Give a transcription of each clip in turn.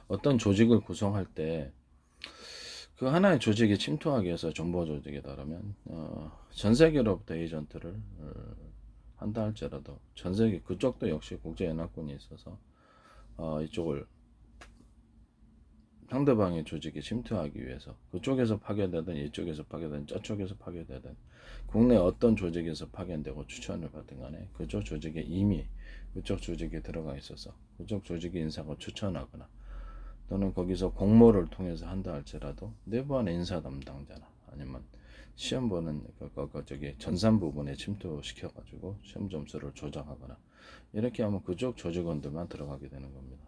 어떤 조직을 구성할 때 그 하나의 조직에 침투하기 위해서 정보 조직이다 그러면 전 세계로부터 에이전트를 한다 할지라도 전 세계 그쪽도 역시 국제 연합군이 있어서 이쪽을 상대방의 조직에 침투하기 위해서 그쪽에서 파괴되든 이쪽에서 파괴되든 저쪽에서 파괴되든 국내 어떤 조직에서 파견되고 추천을 받든 간에 그쪽 조직에 이미 그쪽 조직에 들어가 있어서 그쪽 조직의 인사가 추천하거나 또는 거기서 공모를 통해서 한다 할지라도 내부 안에 인사 담당자나 아니면 시험 보는 저기 전산 부분에 침투시켜 가지고 시험 점수를 조작하거나 이렇게 하면 그쪽 조직원들만 들어가게 되는 겁니다.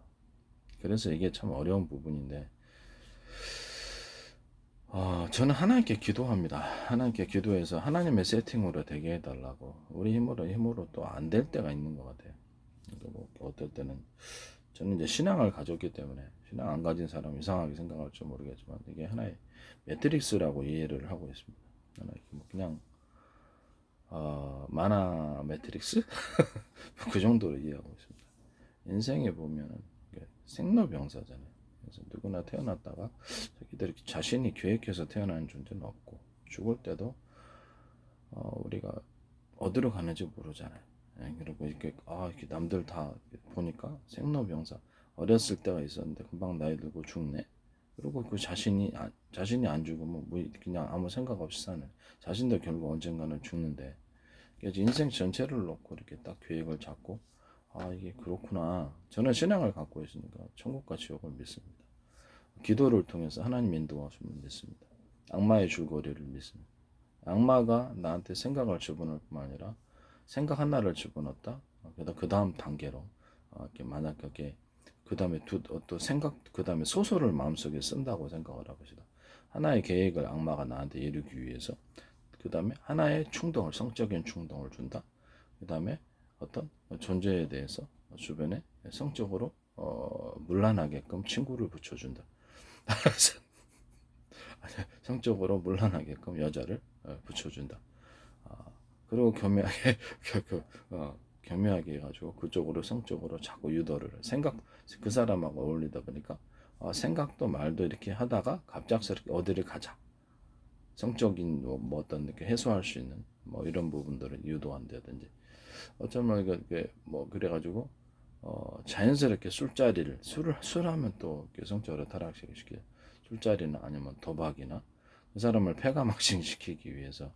그래서 이게 참 어려운 부분인데 저는 하나님께 기도합니다. 하나님께 기도해서 하나님의 세팅으로 되게 해달라고. 우리 힘으로 또 안 될 때가 있는 것 같아요. 뭐 어떨 때는 저는 이제 신앙을 가졌기 때문에 신앙 안 가진 사람 이상하게 생각할지 모르겠지만 이게 하나의 매트릭스라고 이해를 하고 있습니다. 하나의 뭐 그냥 만화 매트릭스 그 정도로 이해하고 있습니다. 인생에 보면은 생로병사잖아요. 그래서 누구나 태어났다가 자기들이 자신이 계획해서 태어나는 존재는 없고 죽을 때도 우리가 어디로 가는지 모르잖아요. 그리고 이렇게 남들 다 보니까 생로병사 어렸을 때가 있었는데 금방 나이 들고 죽네. 그리고 그 자신이 안 죽으면 뭐 그냥 아무 생각 없이 사는 자신도 결국 언젠가는 죽는데 그래서 인생 전체를 놓고 이렇게 딱 계획을 잡고 이게 그렇구나. 저는 신앙을 갖고 있으니까 천국과 지옥을 믿습니다. 기도를 통해서 하나님 인도하심을 믿습니다. 악마의 줄거리를 믿습니다. 악마가 나한테 생각을 집어넣을 뿐만 아니라 생각 하나를 집어넣었다. 그 다음 단계로 이렇게 만약 그게 그 다음에 또 생각 그 다음에 소설을 마음속에 쓴다고 생각을 해봅시다. 하나의 계획을 악마가 나한테 이루기 위해서 그 다음에 하나의 충동을 성적인 충동을 준다. 그 다음에 어떤 존재에 대해서 주변에 성적으로 물란하게끔 친구를 붙여준다. 성적으로 물란하게끔 여자를 붙여준다. 그리고 교묘하게 교묘하게 해가지고 그쪽으로 성적으로 자꾸 유도를 그 사람하고 어울리다 보니까 생각도 말도 이렇게 하다가 갑작스럽게 어디를 가자 성적인 뭐 어떤 이렇게 해소할 수 있는 뭐 이런 부분들을 유도한다든지 어쩌면 뭐 그래가지고 자연스럽게 술하면 또 성적으로 타락시키게 술자리나 아니면 도박이나 그 사람을 패가망신시키기 위해서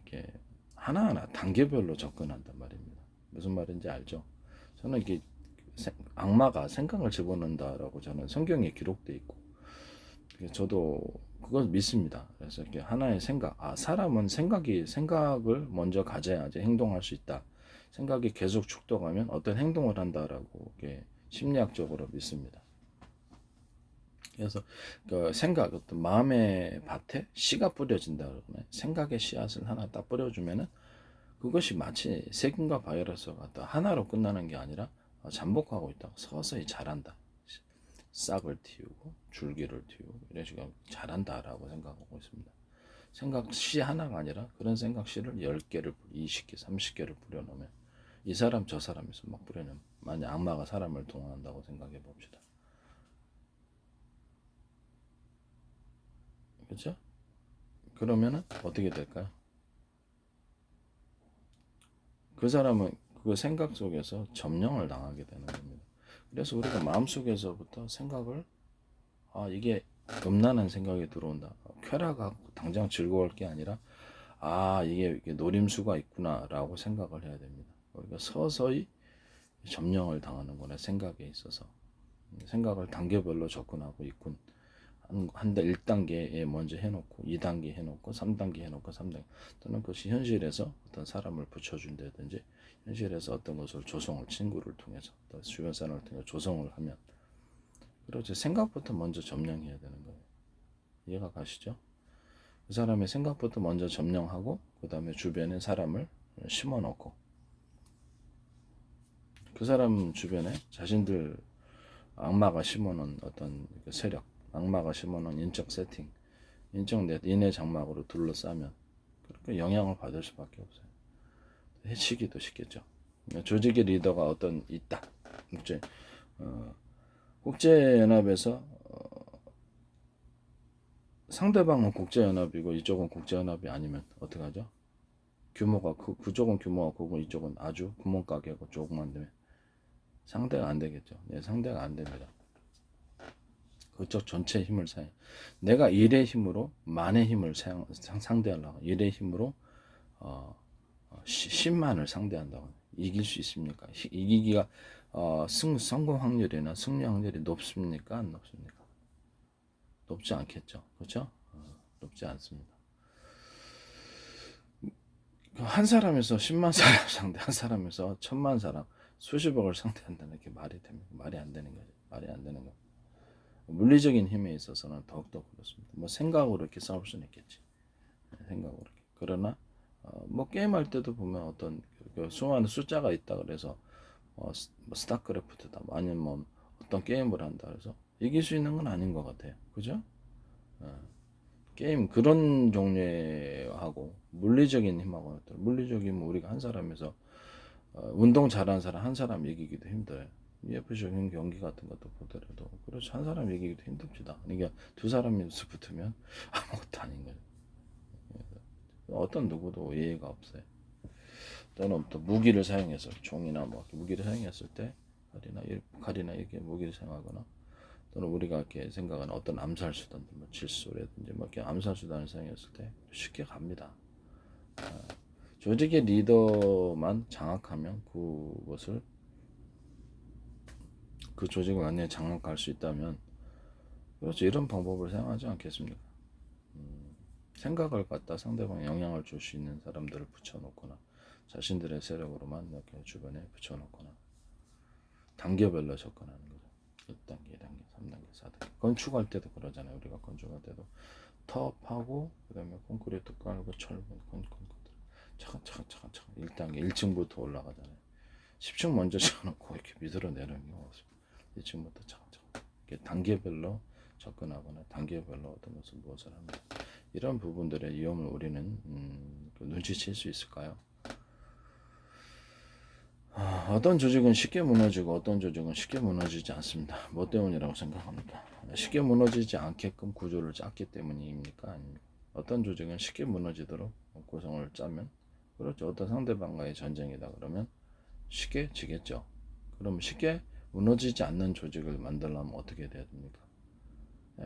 이렇게 하나하나 단계별로 접근한단 말입니다. 무슨 말인지 알죠? 저는 이게 악마가 생각을 집어넣는다라고 저는 성경에 기록돼 있고 저도 그걸 믿습니다. 그래서 이렇게 하나의 사람은 생각을 먼저 가져야지 행동할 수 있다. 생각이 계속 축도하면 어떤 행동을 한다라고 이렇게 심리학적으로 믿습니다. 그래서 그 어떤 마음의 밭에 씨가 뿌려진다 그러네. 생각의 씨앗을 하나 딱 뿌려주면은 그것이 마치 세균과 바이러스가 하나로 끝나는 게 아니라 잠복하고 있다가 서서히 자란다. 싹을 틔우고 줄기를 틔우고 이런 식으로 자란다라고 생각하고 있습니다. 생각 씨 하나가 아니라 그런 생각 씨를 10개를, 20개, 30개를 뿌려놓으면 이 사람 저 사람에서 막 뿌려놓으면 만약 악마가 사람을 동원한다고 생각해 봅시다. 그렇죠? 그러면은 어떻게 될까요? 그 사람은 그 생각 속에서 점령을 당하게 되는 겁니다. 그래서 우리가 마음속에서부터 생각을 이게 음란한 생각이 들어온다. 쾌락하고 당장 즐거울 게 아니라 이게 노림수가 있구나라고 생각을 해야 됩니다. 우리가 서서히 점령을 당하는 거나 생각에 있어서 생각을 단계별로 접근하고 있군. 한 1단계에 먼저 해놓고 2단계 해놓고 3단계 해놓고 3단계 또는 그것이 현실에서 어떤 사람을 붙여준다든지 현실에서 어떤 것을 친구를 통해서 또 주변 사람을 통해서 조성을 하면 그렇죠. 생각부터 먼저 점령해야 되는 거예요. 이해가 가시죠? 그 사람의 생각부터 먼저 점령하고 그 다음에 주변에 사람을 심어놓고 그 사람 주변에 자신들 악마가 심어놓은 어떤 세력 악마가 심어놓은 인적 세팅 인의 장막으로 둘러싸면 그렇게 영향을 받을 수밖에 없어요. 해치기도 쉽겠죠. 조직의 리더가 있다. 이제 국제연합에서 상대방은 국제연합이고 이쪽은 국제연합이 아니면 어떡하죠? 규모가 그쪽은 규모가 크고 이쪽은 아주 구멍가게고 조그만 데면 상대가 안 되겠죠. 네, 상대가 안 됩니다. 그쪽 전체 힘을 사용. 내가 일의 힘으로 만의 힘을 상대하려고. 일의 힘으로 10만을 상대한다고. 이길 수 있습니까? 이기기가 성공 확률이나 승리 확률이 높습니까? 안 높습니까? 높지 않겠죠. 그렇죠? 높지 않습니다. 한 사람에서 10만 사람 상대, 한 사람에서 1000만 사람, 수십억을 상대한다는 게 말이 됩니까? 말이 안 되는 거죠. 말이 안 되는 거. 물리적인 힘에 있어서는 더욱더 그렇습니다. 뭐 생각으로 이렇게 싸울 수는 있겠지. 생각으로. 그러나 뭐 게임할 때도 보면 어떤 수많은 숫자가 있다 그래서 뭐 스타크래프트다 아니면 뭐 어떤 게임을 한다 그래서 이길 수 있는 건 아닌 것 같아요. 그죠? 게임 그런 종류하고 물리적인 힘하고 물리적인 뭐 우리가 한 사람에서 운동 잘하는 사람 한 사람 이기기도 힘들어요. UFC적인 경기 같은 것도 보더라도 그렇죠. 한 사람 이기기도 힘듭니다. 그러니까 두 사람이 붙으면 아무것도 아닌 거죠. 어떤 누구도 예의가 없어요. 또는 또 무기를 사용해서 총이나 뭐 무기를 사용했을 때 칼이나 이렇게 무기를 사용하거나 또는 우리가 이렇게 생각하는 어떤 암살 수단들, 뭐 질소라든지 뭐 이렇게 암살 수단을 사용했을 때 쉽게 갑니다. 조직의 리더만 장악하면 그 조직을 완전히 장악할 수 있다면 그렇죠. 이런 방법을 사용하지 않겠습니까? 생각을 갖다 상대방에 영향을 줄 수 있는 사람들을 붙여놓거나 자신들의 세력으로만 이렇게 주변에 붙여놓거나 단계별로 접근하는 거죠. 1단계, 2단계, 3단계, 4단계. 건축할 때도 그러잖아요. 우리가 건축할 때도 터프하고 그다음에 콘크리트 깔고 철근 차근차근 1단계 1층부터 올라가잖아요. 10층 먼저 쳐놓고 이렇게 밑으로 내려오는 경우가 없습니다. 1층부터 차근차근 이렇게 단계별로 접근하거나 단계별로 어떤 것을 무엇을 합니다. 이런 부분들의 위험을 우리는 눈치챌 수 있을까요? 어떤 조직은 쉽게 무너지고 어떤 조직은 쉽게 무너지지 않습니다. 뭐 때문이라고 생각합니까? 쉽게 무너지지 않게끔 구조를 짰기 때문입니까? 아닙니까? 어떤 조직은 쉽게 무너지도록 구성을 짜면 그렇죠. 어떤 상대방과의 전쟁이다 그러면 쉽게 지겠죠. 그럼 쉽게 무너지지 않는 조직을 만들려면 어떻게 돼야 됩니까?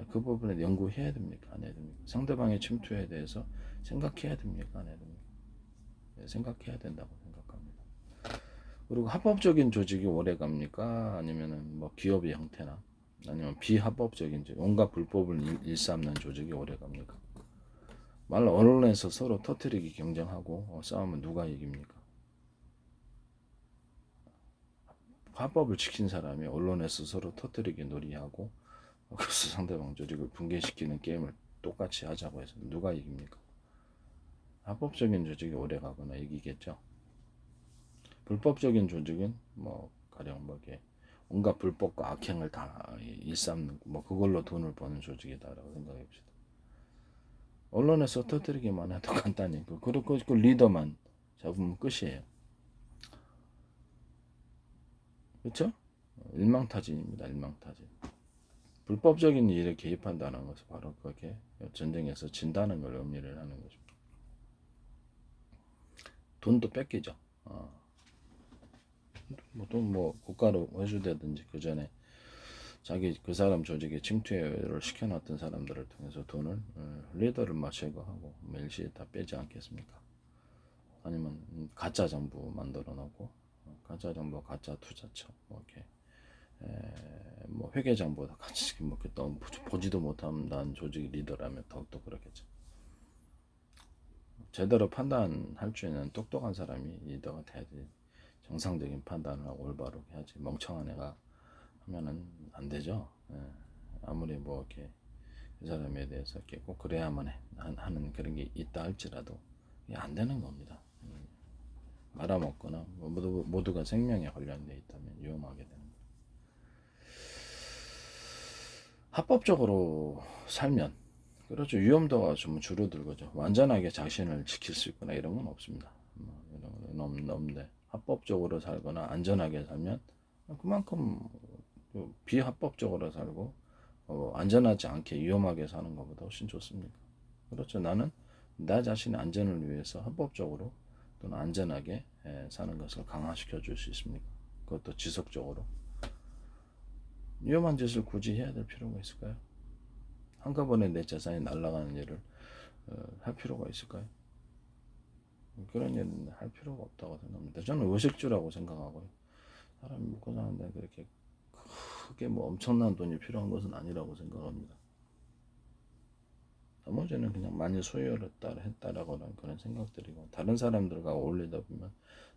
그 부분에 연구해야 됩니까? 안 해야 됩니까? 상대방의 침투에 대해서 생각해야 됩니까? 안 해야 됩니까? 생각해야 된다고 생각합니다. 그리고 합법적인 조직이 오래 갑니까? 아니면은 뭐 기업의 형태나 아니면 비합법적인 온갖 불법을 일삼는 조직이 오래 갑니까? 말로 언론에서 서로 터트리기 경쟁하고 싸우면 누가 이깁니까? 합법을 지킨 사람이 언론에서 서로 터트리기 놀이하고 그래서 상대방 조직을 붕괴시키는 게임을 똑같이 하자고 해서 누가 이깁니까? 합법적인 조직이 오래 가거나 이기겠죠. 불법적인 조직은 뭐 가령 뭐 이렇게 온갖 불법과 악행을 다 일삼는 뭐 그걸로 돈을 버는 조직이다라고 생각해 봅시다. 언론에서 터뜨리기만 해도 간단히 그리고 그 리더만 잡으면 끝이에요. 그렇죠? 일망타진입니다. 일망타진. 불법적인 일에 개입한다는 것은 바로 그렇게 전쟁에서 진다는 걸 의미를 하는 것입니다. 돈도 뺏기죠. 뭐 국가로 회수되든지 그 전에 자기 그 사람 조직에 침투를 시켜놨던 사람들을 통해서 돈을 리더를 제거하고 멸시에 다 빼지 않겠습니까? 아니면 가짜 정부 만들어 놓고 가짜 정부, 가짜 투자처 뭐 이렇게 뭐 회계 정보다 같이 뭐 이렇게 또 보지도 못한다는 조직 리더라면 더욱더 그렇겠죠. 제대로 판단할 줄 있는 똑똑한 사람이 리더가 돼야지. 정상적인 판단을 하고 올바르게 해야지. 멍청한 애가 하면은 안 되죠. 아무리 뭐 이렇게 그 사람에 대해서 이렇게 꼭 그래야만 하는 그런 게 있다 할지라도 이게 안 되는 겁니다. 말아먹거나 모두가 생명에 관련돼 있다면 위험하게 되는 거예요. 합법적으로 살면 그렇죠. 위험도가 좀 줄어들거죠. 완전하게 자신을 지킬 수 있거나 이런 건 없습니다. 이런 건 없는데 합법적으로 살거나 안전하게 살면 그만큼 비합법적으로 살고 안전하지 않게 위험하게 사는 것보다 훨씬 좋습니까? 그렇죠. 나는 나 자신의 안전을 위해서 합법적으로 또는 안전하게 사는 것을 강화시켜 줄 수 있습니까? 그것도 지속적으로. 위험한 짓을 굳이 해야 될 필요가 있을까요? 한꺼번에 내 재산이 날아가는 일을 할 필요가 있을까요? 그런 일은 할 필요가 없다고 생각합니다. 저는 의식주라고 생각하고요. 사람이 먹고 사는데 그렇게 크게 뭐 엄청난 돈이 필요한 것은 아니라고 생각합니다. 나머지는 그냥 많이 소유를 했다라고는 그런 생각들이고, 다른 사람들과 어울리다 보면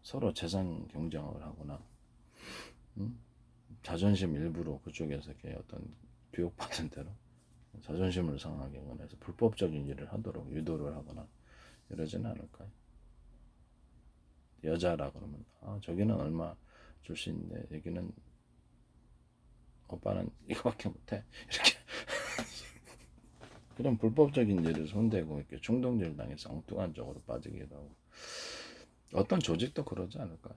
서로 재산 경쟁을 하거나 자존심 일부러 그쪽에서 이렇게 어떤 교육받은 대로 자존심을 상하게 해서 불법적인 일을 하도록 유도를 하거나 이러지는 않을까요? 여자라 그러면 저기는 얼마 줄 수 있는데 여기는 오빠는 이거밖에 못해 이렇게 그런 불법적인 일을 손대고 이렇게 충동질 당해서 엉뚱한 쪽으로 빠지기도 하고, 어떤 조직도 그러지 않을까요?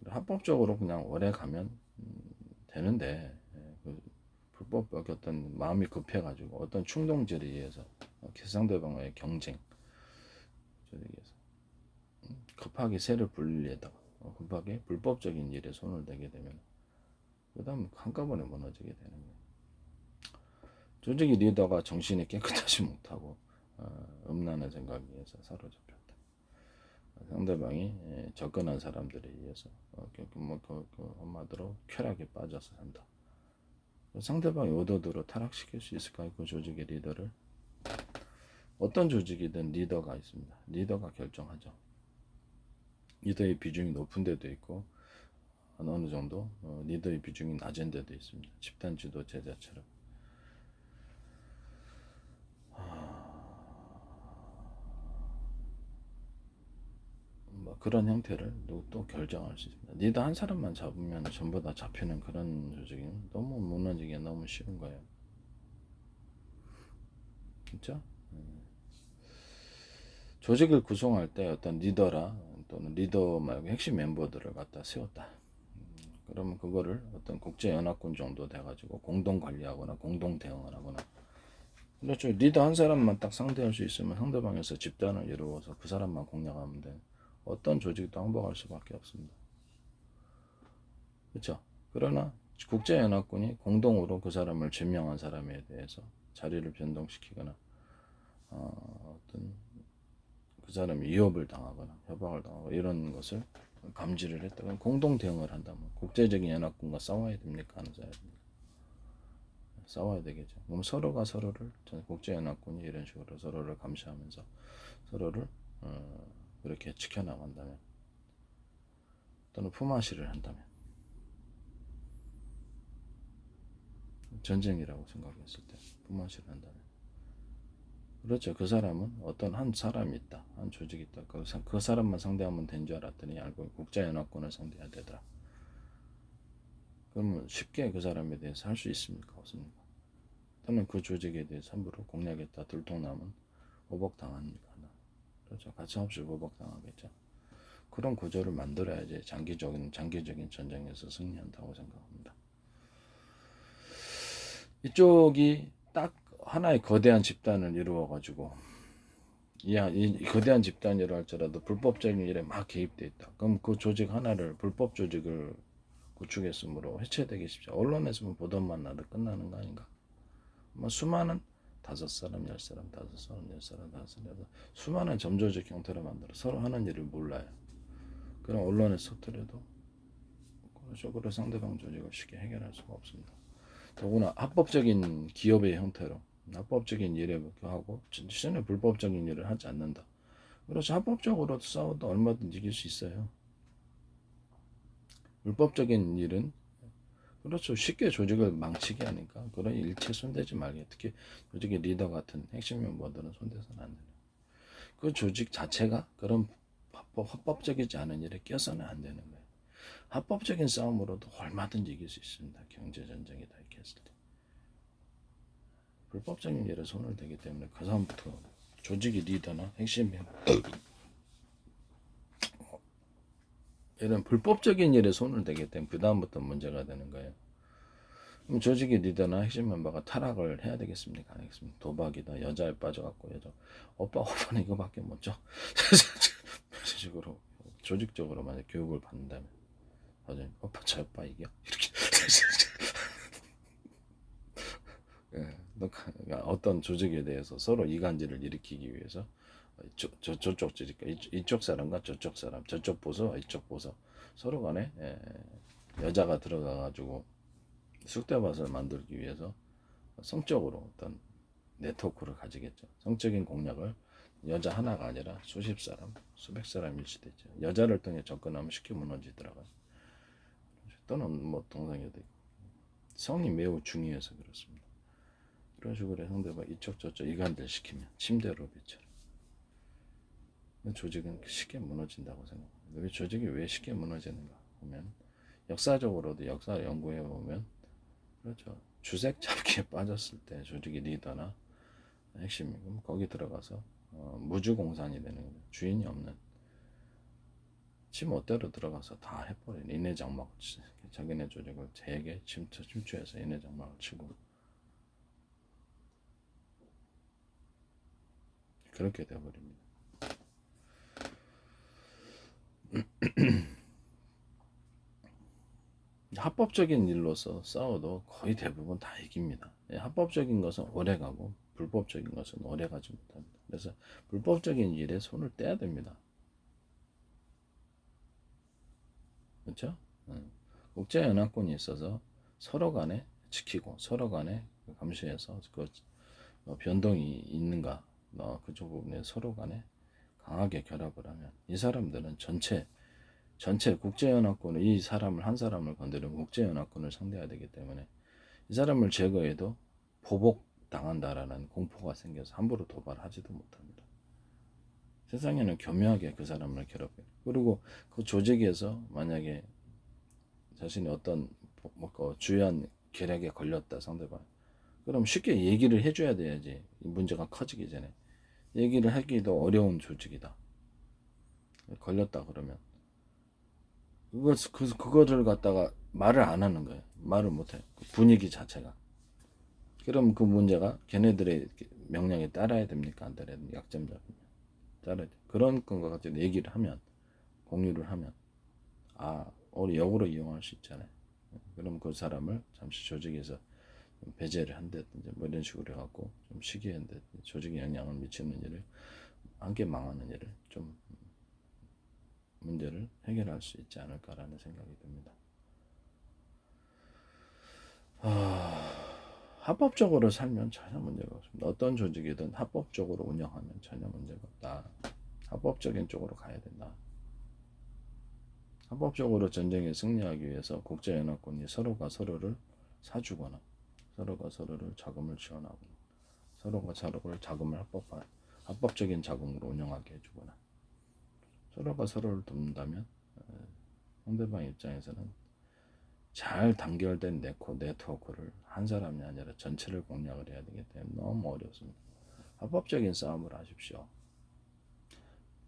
합법적으로 그냥 오래 가면 되는데 그 불법 어떤 마음이 급해가지고 어떤 충동질에 의해서 상대방과의 경쟁 조직에서 급하게 새를 불리에다가 급하게 불법적인 일에 손을 대게 되면 그 다음 한꺼번에 무너지게 되는 거예요. 조직의 리더가 정신이 깨끗하지 못하고 음란한 생각에 의해서 사로잡혔다. 상대방이 접근한 사람들에 의해서 한마디로 쾌락에 빠져서 산다. 상대방의 의도대로 타락시킬 수 있을까요? 그 조직의 리더를. 어떤 조직이든 리더가 있습니다. 리더가 결정하죠. 리더의 비중이 높은 데도 있고 어느 정도 리더의 비중이 낮은 데도 있습니다. 집단 지도체제처럼. 뭐 그런 형태를 또 결정할 수 있습니다. 리더 한 사람만 잡으면 전부 다 잡히는 그런 조직이 너무 무너지기 너무 쉬운 거예요. 진짜? 조직을 구성할 때 어떤 리더라 또는 리더 말고 핵심 멤버들을 갖다 세웠다. 그러면 그거를 어떤 국제연합군 정도 돼가지고 공동 관리하거나 공동 대응을 하거나. 그렇죠. 리더 한 사람만 딱 상대할 수 있으면 상대방에서 집단을 이루어서 그 사람만 공략하면 돼. 어떤 조직도 항복할 수밖에 없습니다. 그렇죠. 그러나 국제연합군이 공동으로 그 사람을 제명한 사람에 대해서 자리를 변동시키거나 어떤 그 사람이 위협을 당하거나 협박을 당하고 이런 것을 감지를 했다면 공동 대응을 한다면 국제적인 연합군과 싸워야 됩니까? 안 싸워야 됩니까? 싸워야 되겠죠. 그럼 서로가 서로를 국제연합군이 이런 식으로 서로를 감시하면서 서로를 그렇게 지켜나간다면 또는 품앗이를 한다면 전쟁이라고 생각했을 때 품앗이를 한다면 그렇죠. 그 사람은 어떤 한 사람이 있다. 한 조직이 있다. 그 사람만 상대하면 된 줄 알았더니 알고 국제연합군을 상대해야 되더라. 그러면 쉽게 그 사람에 대해서 할 수 있습니까? 없습니까? 또는 그 조직에 대해서 함부로 공략했다 들통나면 보복당합니까? 그렇죠. 가차없이 보복당하겠죠. 그런 구조를 만들어야지 장기적인 전쟁에서 승리한다고 생각합니다. 이쪽이 딱 하나의 거대한 집단을 이루어가지고 이 거대한 집단이라 할지라도 불법적인 일에 막 개입돼 있다. 그럼 그 조직 하나를 불법 조직을 구축했으므로 해체되기 쉽죠. 언론에서만 보도만 나도 끝나는 거 아닌가? 뭐 수많은 다섯 사람, 열 사람, 다섯 사람, 열 사람, 다섯 사람, 수많은 점조직 형태로 만들어 서로 하는 일을 몰라요. 그럼 언론에 서투려도 그런 식으로 상대방 조직을 쉽게 해결할 수가 없습니다. 더구나 합법적인 기업의 형태로 합법적인 일에 하고 전혀 불법적인 일을 하지 않는다. 그렇죠. 합법적으로 싸워도 얼마든지 이길 수 있어요. 불법적인 일은 그렇죠. 쉽게 조직을 망치게 하니까 그런 일체 손대지 말게. 특히 조직의 리더 같은 핵심 멤버들은 손대서는 안 되는. 그 조직 자체가 그런 합법적이지 않은 일에 껴서는 안 되는 거예요. 합법적인 싸움으로도 얼마든지 이길 수 있습니다. 경제전쟁이다 이렇게 했을 때. 불법적인 일에 손을 대기 때문에 그 다음부터 조직의 리더나 핵심 멤버 이런 불법적인 일에 손을 대기 때문에 그 다음부터 문제가 되는 거예요. 그럼 조직의 리더나 핵심 멤버가 타락을 해야 되겠습니까? 안 하겠습니까? 도박이다, 여자에 빠져갖고 여자 오빠는 이거밖에 못 줘. 이런 식으로 조직적으로 만약 교육을 받는다면 나중에 오빠 저 오빠 이겨 이렇게 예, 어떤 조직에 대해서 서로 이간질을 일으키기 위해서 저쪽 조직 이쪽 사람과 저쪽 사람 저쪽 보서 이쪽 보서 서로 간에 여자가 들어가 가지고 쑥대밭을 만들기 위해서 성적으로 어떤 네트워크를 가지겠죠. 성적인 공략을 여자 하나가 아니라 수십 사람, 수백 사람일 수도 있죠. 여자를 통해 접근하면 쉽게 무너지더라고요. 또는 뭐 동성애도 있고. 성이 매우 중요해서 그렇습니다. 그런 식으로 상대방 이쪽 저쪽 이간질 시키면 침대로 비춰. 조직은 쉽게 무너진다고 생각합니다. 왜 조직이 왜 쉽게 무너지는가 보면 역사적으로도 역사를 연구해 보면 그렇죠. 주색 잡기에 빠졌을 때 조직의 리더나 핵심이 그럼 거기 들어가서 무주공산이 되는 거죠. 주인이 없는 지 멋대로 들어가서 다 해버리는 인내 장막 자기네 조직을 되게 침투해서 인내 장막을 치고 그렇게 되어버립니다. 합법적인 일로서 싸워도 거의 대부분 다 이깁니다. 합법적인 것은 오래가고 불법적인 것은 오래가지 못합니다. 그래서 불법적인 일에 손을 떼야 됩니다. 그렇죠? 국제연합군이 있어서 서로 간에 지키고 서로 간에 감시해서 그 변동이 있는가 그쪽 부분에 서로 간에 강하게 결합을 하면 이 사람들은 전체 국제연합군을 이 사람을 한 사람을 건드리면 국제연합군을 상대해야 되기 때문에 이 사람을 제거해도 보복당한다라는 공포가 생겨서 함부로 도발하지도 못합니다. 세상에는 교묘하게 그 사람을 괴롭혀요. 그리고 그 조직에서 만약에 자신이 어떤 주요한 계략에 걸렸다 상대방 그럼 쉽게 얘기를 해줘야 돼야지 문제가 커지기 전에 얘기를 하기도 어려운 조직이다. 걸렸다 그러면 그거를 갖다가 말을 안 하는 거예요. 말을 못해. 그 분위기 자체가. 그럼 그 문제가 걔네들의 명령에 따라야 됩니까? 안 따라야 됩니까? 약점 잡으면. 따라야 돼. 그런 건가 가지고 얘기를 하면, 공유를 하면, 우리 역으로 이용할 수 있잖아요. 그럼 그 사람을 잠시 조직에서 배제를 한다든지 뭐 이런 식으로 해갖고 좀 시기한데 조직에 영향을 미치는 일을 함께 망하는 일을 좀 문제를 해결할 수 있지 않을까라는 생각이 듭니다. 합법적으로 살면 전혀 문제가 없습니다. 어떤 조직이든 합법적으로 운영하면 전혀 문제가 없다. 합법적인 쪽으로 가야 된다. 합법적으로 전쟁에 승리하기 위해서 국제연합군이 서로가 서로를 사주거나 서로가 서로를 자금을 지원하거나 서로가 서로를 자금을 합법적인 자금으로 운영하게 해주거나 서로가 서로를 돕는다면 상대방 입장에서는 잘 단결된 네트워크를 한 사람이 아니라 전체를 공략을 해야 되기 때문에 너무 어렵습니다. 합법적인 싸움을 하십시오.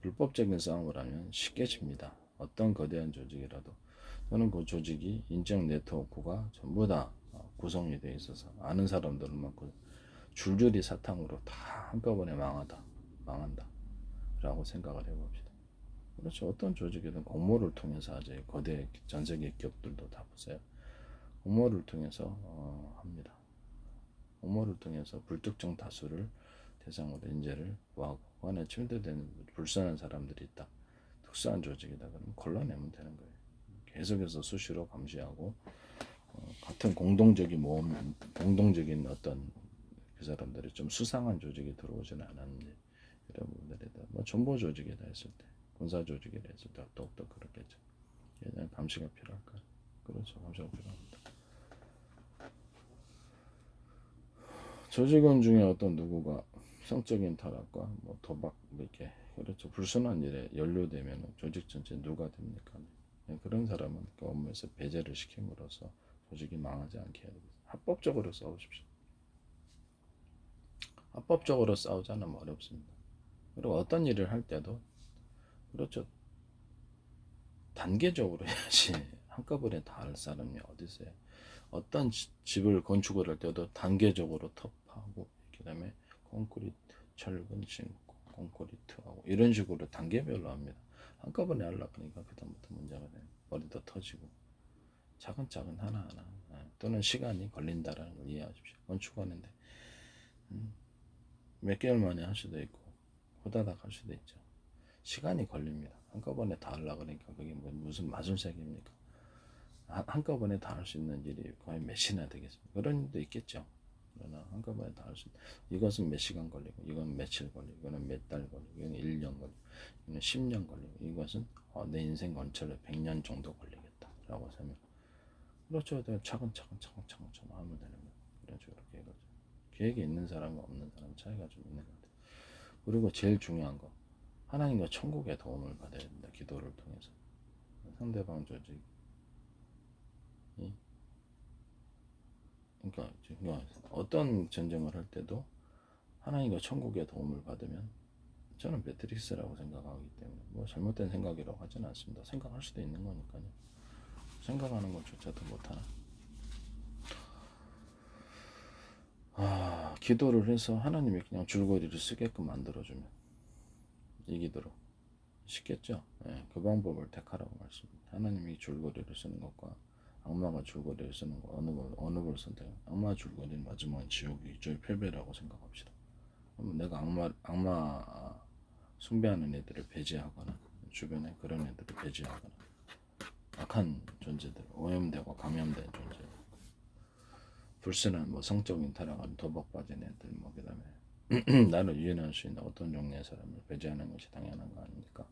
불법적인 싸움을 하면 쉽게 집니다. 어떤 거대한 조직이라도 저는 그 조직이 인적 네트워크가 전부 다 구성이 되어 있어서 아는 사람들만 줄줄이 사탕으로 다 한꺼번에 망한다 라고 생각을 해봅시다. 그렇죠. 어떤 조직이든 공모를 통해서 하죠. 거대 전 세계 기업들도 다 보세요. 공모를 통해서 합니다. 공모를 통해서 불특정 다수를 대상으로 인재를 구하고 그 안에 침투된 불순한 사람들이 있다. 특수한 조직이다. 그러면 걸러내면 되는 거예요. 계속해서 수시로 감시하고 같은 공동적인 모험, 공동적인 어떤 그 사람들이 좀 수상한 조직이 들어오지는 않았는지 이런 부분들에다 뭐 정보 조직이다 했을 때 군사 조직이다 했을 때 더욱더 그렇겠죠. 그냥 감시가 필요할까요? 그렇죠. 감시가 필요합니다. 조직원 중에 어떤 누구가 성적인 타락과 뭐 도박 이렇게 그렇죠. 불순한 일에 연루되면 조직 전체 누가 됩니까? 그런 사람은 그 업무에서 배제를 시킴으로써 조직이 망하지 않게 해야 됩니다. 합법적으로 싸우십시오. 합법적으로 싸우지 않으면 어렵습니다. 그리고 어떤 일을 할 때도 그렇죠. 단계적으로 해야지 한꺼번에 다 할 사람이 어디 있어요. 어떤 집을 건축을 할 때도 단계적으로 터프하고 그다음에 콘크리트 철근 심고 콘크리트하고 이런 식으로 단계별로 합니다. 한꺼번에 하려고 하니까 그다음부터 문제가 돼요. 머리도 터지고 차근차근 하나하나 또는 시간이 걸린다라는 걸 이해하십시오. 건축하는데 몇 개월 만에 할 수도 있고 호다닥 할 수도 있죠. 시간이 걸립니다. 한꺼번에 다 하려고 그러니까 그게 무슨 마술색입니까? 한꺼번에 다 할 수 있는 일이 거의 몇 시나 되겠습니까? 그런 일도 있겠죠. 그러나 한꺼번에 다 할 수 이것은 몇 시간 걸리고 이건 며칠 걸리고 이거는 몇 달 걸리고 이건 1년 걸리고 이거는 10년 걸리고 이것은 내 인생 건설에 100년 정도 걸리겠다 라고 하면 그렇죠. 차근차근 하면 되는 거예요. 그런 식으로 계획을 계획이 있는 사람과 없는 사람 차이가 좀 있는 것 같아요. 그리고 제일 중요한 거 하나님과 천국의 도움을 받아야 된다. 기도를 통해서 상대방 조직이 그러니까 어떤 전쟁을 할 때도 하나님과 천국의 도움을 받으면 저는 매트릭스라고 생각하기 때문에 뭐 잘못된 생각이라고 하지는 않습니다. 생각할 수도 있는 거니까요. 생각하는 것조차도 못하나. 기도를 해서 하나님이 그냥 줄거리를 쓰게끔 만들어주면 이기도록 쉽겠죠. 그 방법을 택하라고 말씀입니다. 하나님이 줄거리를 쓰는 것과 악마가 줄거리를 쓰는 거 어느 걸 선택해? 악마 줄거리는 마지막엔 지옥이 저희 패배라고 생각합시다. 그러면 내가 악마 숭배하는 애들을 배제하거나 주변에 그런 애들을 배제하거나 악한 존재들 오염되고 감염된 존재 불순한 성적인 타락한 도박 빠진 애들 그다음에 나를 유인할 수 있는 어떤 종류의 사람을 배제하는 것이 당연한 거 아닙니까?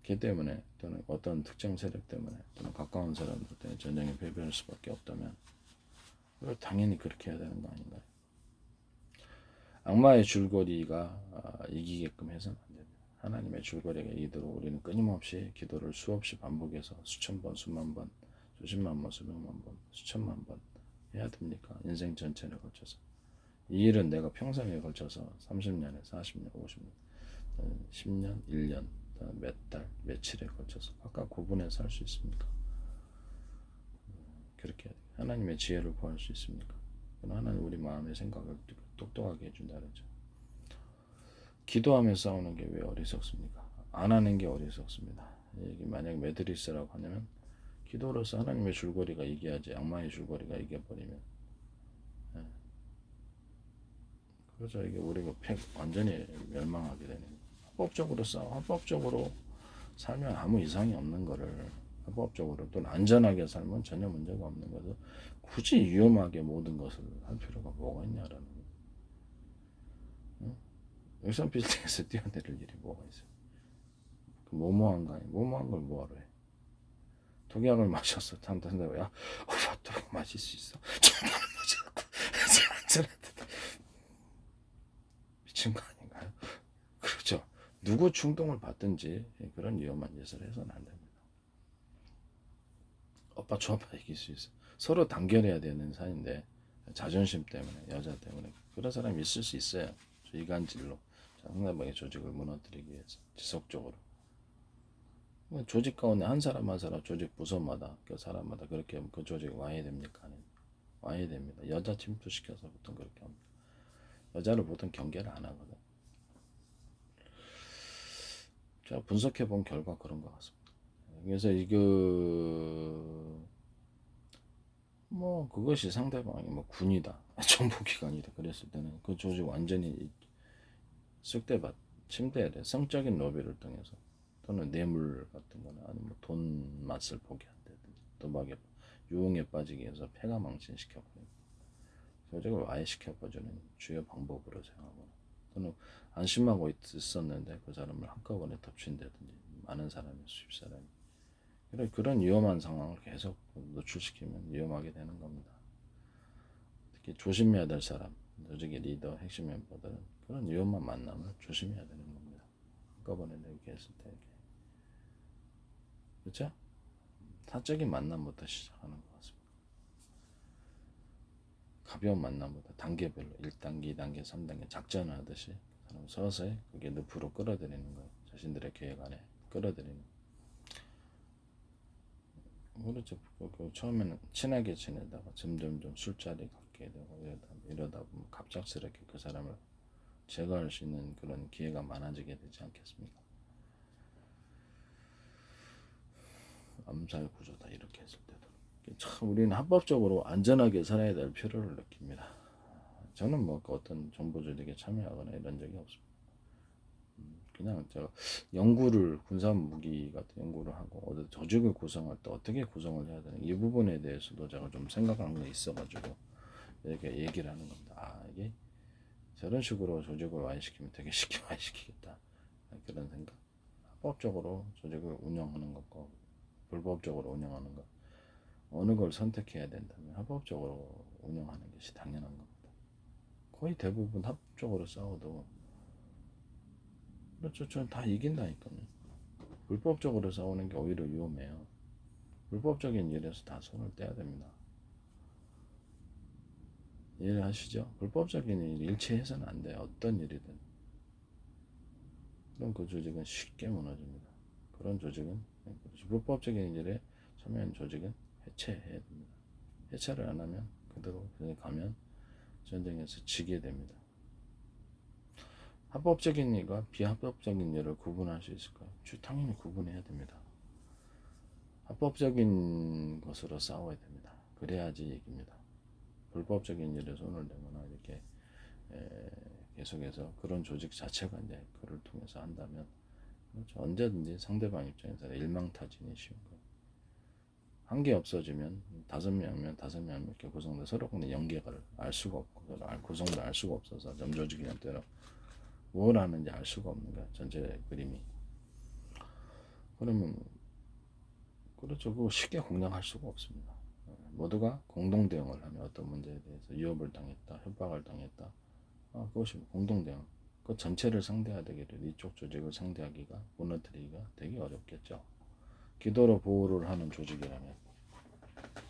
걔 때문에 또는 어떤 특정 세력 때문에 또는 가까운 사람들 때문에 전쟁에 패배할 수밖에 없다면 그걸 당연히 그렇게 해야 되는 거 아닌가요? 악마의 줄거리가 이기게끔 해서는 안 됩니다. 하나님의 줄거리가 이기도록 우리는 끊임없이 기도를 수없이 반복해서 수천 번, 수만 번, 수십만 번, 수백만 번, 수천만 번 해야 됩니까? 인생 전체를 걸쳐서. 이 일은 내가 평생에 걸쳐서 30년에 40년, 50년, 10년, 1년, 몇 달, 며칠에 걸쳐서 각각 구분해서 할 수 있습니까? 그렇게 하나님의 지혜를 구할 수 있습니까? 하나님 우리 마음의 생각을 똑똑하게 해준다 그러죠. 기도하며 싸우는 게 왜 어리석습니까? 안 하는 게 어리석습니다. 이게 만약 매드리스라고 하냐면 기도로서 하나님의 줄거리가 이겨야지 악마의 줄거리가 이겨버리면 그래서 이게 우리가 완전히 멸망하게 되는 거예요. 합법적으로 살면 아무 이상이 없는 거를 합법적으로 또는 안전하게 살면 전혀 문제가 없는 것을 굳이 위험하게 모든 것을 할 필요가 뭐가 있냐라는 거예요. 응? 일산 빌딩에서 뛰어내릴 일이 뭐가 있어요? 뭐뭐한 거 아니에요? 뭐뭐한 걸 뭐하러 해? 독약을 마셨어. 탄다고 야 오빠 또 마실 수 있어? 정말 마시라고 미친 거 아닌가요? 그렇죠. 누구 충동을 받든지 그런 위험한 짓을 해서는 안 됩니다. 오빠 줘봐 이길 수 있어. 서로 단결해야 되는 사이인데 자존심 때문에 여자 때문에 그런 사람이 있을 수 있어요. 이간질로 상대방의 조직을 무너뜨리기 위해서 지속적으로 조직 가운데 한 사람 한 사람 조직 부서마다 그 사람마다 그렇게 그 조직이 와야 됩니까? 와야 됩니다. 여자 침투시켜서 보통 그렇게 합니다. 여자를 보통 경계를 안 하거든. 제가 분석해 본 결과 그런 것 같습니다. 그래서 그것이 상대방이 군이다, 정보기관이다 그랬을 때는 그 조직 완전히 쑥대밭, 침대에 성적인 로비를 통해서 또는 뇌물 같은 거나 아니면 돈 맛을 보게 한다든지 도박에 유흥에 빠지게 해서 폐가 망신시켜버리고 조직을 와해시켜버리는 주요 방법으로 생각하거나 또는 안심하고 있었는데 그 사람을 한꺼번에 덮친다든지 많은 사람이 수십 사람이 그런 위험한 상황을 계속 노출시키면 위험하게 되는 겁니다. 특히 조심해야 될 사람, 조직의 리더, 핵심 멤버들은 그런 위험한 만남을 조심해야 되는 겁니다. 한꺼번에 이렇게 했을 때 그렇죠? 사적인 만남부터 시작하는 것 같습니다. 가벼운 만남보다 단계별로 1단계, 2단계, 3단계 작전을 하듯이 사람 서서히 그게 늪으로 끌어들이는 거예요. 자신들의 계획 안에 끌어들이는 그렇죠. 처음에는 친하게 지내다가 점점점 술자리 갖게 되고 이러다 보면 갑작스럽게 그 사람을 제거할 수 있는 그런 기회가 많아지게 되지 않겠습니까? 암살 구조다 이렇게 했을 때도 참 우리는 합법적으로 안전하게 살아야 될 필요를 느낍니다. 저는 뭐 어떤 정보 조직에 참여하거나 이런 적이 없습니다. 그냥 제가 연구를 군사 무기 같은 연구를 하고 어디 조직을 구성할 때 어떻게 구성을 해야 되는 이 부분에 대해서도 제가 좀 생각하는 게 있어가지고 이렇게 얘기를 하는 겁니다. 아 이게 저런 식으로 조직을 와해시키면 되게 쉽게 와해시키겠다 그런 생각. 합법적으로 조직을 운영하는 것과 불법적으로 운영하는 것 어느 걸 선택해야 된다면 합법적으로 운영하는 것이 당연한 겁니다. 거의 대부분 합법적으로 싸워도 그렇죠. 저는 다 이긴다니까요. 불법적으로 싸우는 게 오히려 위험해요. 불법적인 일에서 다 손을 떼야 됩니다. 이해하시죠? 불법적인 일 일치해서는 안 돼요. 어떤 일이든. 그럼 그 조직은 쉽게 무너집니다. 그런 조직은 불법적인 일에 참여한 조직은 해체해야 됩니다. 해체를 안 하면 그대로 가면 전쟁에서 지게 됩니다. 합법적인 일과 비합법적인 일을 구분할 수 있을까요? 당연히 구분해야 됩니다. 합법적인 것으로 싸워야 됩니다. 그래야지 이깁니다. 불법적인 일에 손을 대거나 이렇게 계속해서 그런 조직 자체가 이제 그를 통해서 한다면 그렇죠. 언제든지 상대방 입장에서 일망타진이 쉬운 거예요. 한 개 없어지면 5명이면 5명 이렇게 구성돼 서로 근데 연계를 알 수가 없고 구성도 알 수가 없어서 점조직이란 때로 뭘 하는지 알 수가 없는 거야 전체 그림이. 그러면 그렇죠. 그거 쉽게 공략할 수가 없습니다. 모두가 공동 대응을 하면 어떤 문제에 대해서 위협을 당했다, 협박을 당했다. 그것이 공동 대응. 그 전체를 상대하기를 이쪽 조직을 상대하기가 무너뜨리기가 되게 어렵겠죠. 기도로 보호를 하는 조직이라면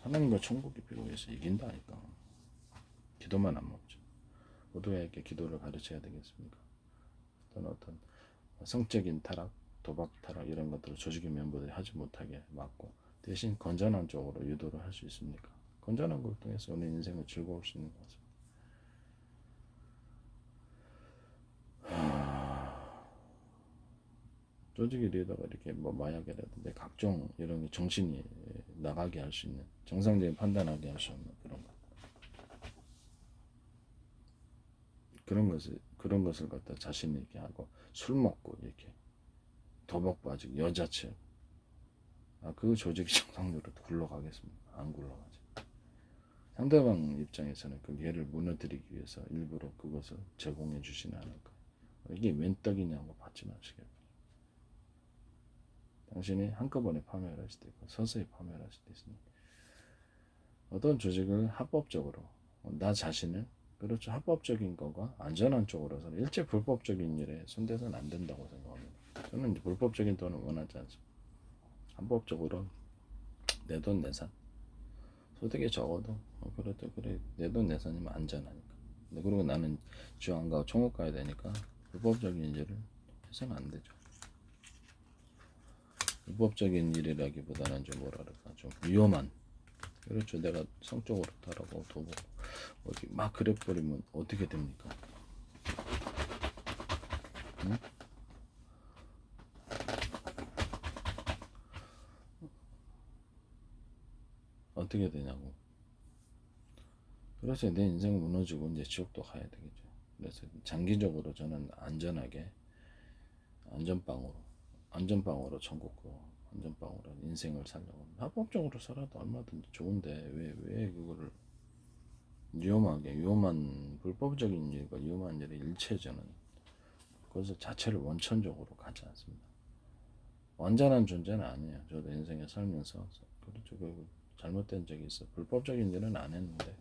하나님과 천국이 필요해서 이긴다니까. 기도만 안 먹죠. 모두에게 기도를 가르쳐야 되겠습니까? 어떤 성적인 타락, 도박 타락 이런 것들을 조직의 멤버들이 하지 못하게 막고 대신 건전한 쪽으로 유도를 할 수 있습니까? 건전한 걸 통해서 우리 인생을 즐거울 수 있는 것 같습니다. 조직의 리더가 이렇게 뭐 마약이라든지 각종 이런 정신이 나가게 할 수 있는 정상적인 판단하게 할 수 없는 그런 것을 갖다 자신이 이렇게 하고 술 먹고 이렇게 도박 빠지고 여자체 그 조직이 정상적으로 굴러가겠습니까? 안 굴러가죠. 상대방 입장에서는 그 얘를 무너뜨리기 위해서 일부러 그것을 제공해 주지는 않을 거예요. 이게 웬 떡이냐고 받지 마시길. 당신이 한꺼번에 파멸할 수도 있고 서서히 파멸할 수도 있으니까 어떤 조직을 합법적으로 나 자신을 그렇죠 합법적인 거가 안전한 쪽으로서 일체 불법적인 일에 손대서는 안 된다고 생각합니다. 저는 불법적인 돈을 원하지 않습니다. 합법적으로 내 돈 내산 소득이 적어도 그래도 그래 내 돈 내산이면 안전하니까. 그리고 나는 주안 가고 총업 가야 되니까 불법적인 일을 해서는 안 되죠. 불법적인 일이라기보다는 좀 뭐랄까 좀 위험한 그렇죠. 내가 성적으로 타라고 도박 어디 막 그래버리면 어떻게 됩니까? 응? 어떻게 되냐고. 그래서 내 인생은 무너지고 이제 지옥도 가야 되겠죠. 그래서 장기적으로 저는 안전하게 안전빵으로 천국고 안전빵으로 인생을 살려고 합니다. 합법적으로 살아도 얼마든지 좋은데 왜 그거를 위험한 불법적인 일과 위험한 일의 일체저는 그것을 자체를 원천적으로 가지 않습니다. 완전한 존재는 아니에요. 저도 인생에 살면서 그렇죠. 잘못된 적이 있어. 불법적인 일은 안 했는데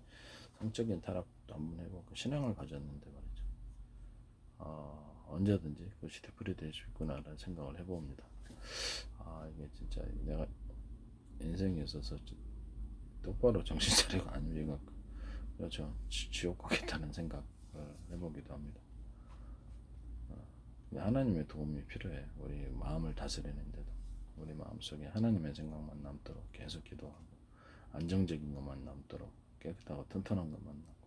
성적인 타락도 한번 해보고 신앙을 가졌는데 말이죠. 언제든지 그것이 되풀이될 수 있구나라는 생각을 해봅니다. 이게 진짜 내가 인생에 있어서 똑바로 정신 차리고 아니면 그렇죠. 지옥 가겠다는 생각을 해보기도 합니다. 하나님의 도움이 필요해. 우리 마음을 다스리는데도 우리 마음속에 하나님의 생각만 남도록 계속 기도하고 안정적인 것만 남도록 깨끗하고 튼튼한 것만 남고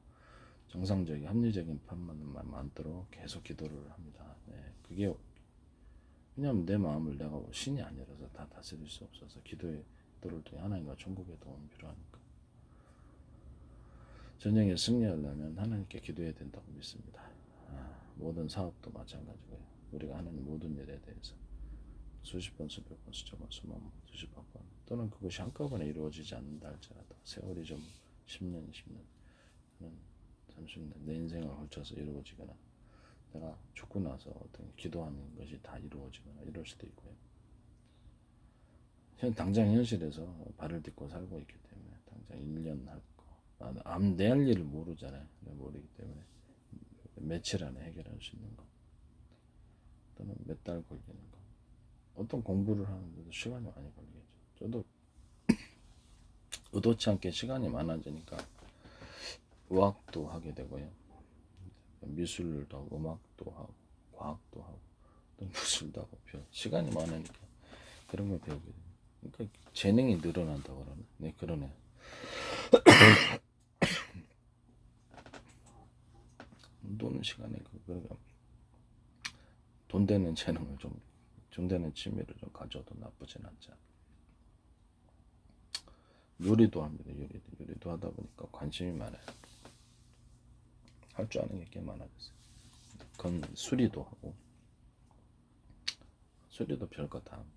정상적인 합리적인 판만만 많도록 계속 기도를 합니다. 네, 그게 왜냐하면 내 마음을 내가 신이 아니라서 다 다스릴 수 없어서 기도의 기도를 통해 하나님과 천국의 도움이 필요하니까 전쟁에 승리하려면 하나님께 기도해야 된다고 믿습니다. 모든 사업도 마찬가지고요. 우리가 하는 모든 일에 대해서 수십 번, 수백 번, 수천 번, 수만 번, 수십만 번 또는 그것이 한꺼번에 이루어지지 않는다 할지라도 세월이 좀 10년, 20년, 30년 내 인생을 걸쳐서 이루어지거나 내가 죽고 나서 어떤 기도하는 것이 다 이루어지거나 이럴 수도 있고요. 당장 현실에서 발을 딛고 살고 있기 때문에 당장 1년 할 거, 내 할 일을 모르잖아요. 모르기 때문에 며칠 안에 해결할 수 있는 거 또는 몇 달 걸리는 거 어떤 공부를 하는데도 시간이 많이 걸리겠죠. 저도 의도치 않게 시간이 많아지니까 의학도 하게 되고요. 미술도 하고 음악도 하고 과학도 하고 또 무술도 하고 시간이 많으니까 그런 걸 배우게 돼요. 그러니까 재능이 늘어난다고 그러네. 네, 그러네. 노는 시간에 그러니까 돈 되는 재능을 좀 되는 취미를 좀 가져도 나쁘진 않지 않아요. 요리도 합니다. 요리도 하다 보니까 관심이 많아요. 할 줄 아는 게 꽤 많아졌어요. 그건 수리도 하고 수리도 별거 다 합니다.